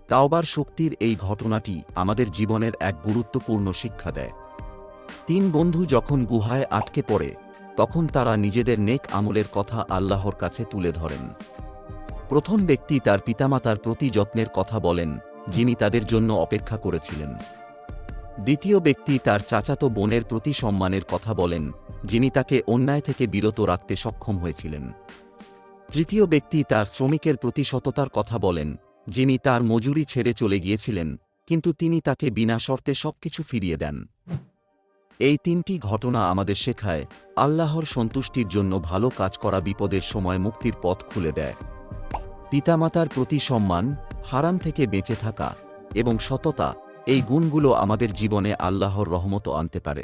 তাওবার শক্তির এই ঘটনাটি আমাদের জীবনের এক গুরুত্বপূর্ণ শিক্ষা দেয়। 3 বন্ধু যখন গুহায় আটকে পড়ে তখন তারা নিজেদের নেক আমলের কথা আল্লাহর কাছে তুলে ধরেন। প্রথম ব্যক্তি তার পিতামাতার প্রতি যত্নের কথা বলেন, যিনি তাদের জন্য অপেক্ষা করেছিলেন। দ্বিতীয় ব্যক্তি তার চাচাতো বোনের প্রতি সম্মানের কথা বলেন, যিনি তাকে অন্যায় থেকে বিরত রাখতে সক্ষম হয়েছিলেন। তৃতীয় ব্যক্তি তার শ্রমিকের প্রতি সততার কথা বলেন, যিনি তার মজুরি ছেড়ে চলে গিয়েছিলেন, কিন্তু তিনি তাকে বিনা শর্তে সবকিছু ফিরিয়ে দেন। এই 3টি ঘটনা আমাদের শেখায়, আল্লাহর সন্তুষ্টির জন্য ভালো কাজ করা বিপদের সময় মুক্তির পথ খুলে দেয়। পিতামাতার প্রতি সম্মান, হারাম থেকে বেঁচে থাকা এবং সততা, এই গুণগুলো আমাদের জীবনে আল্লাহর রহমত আনতে পারে।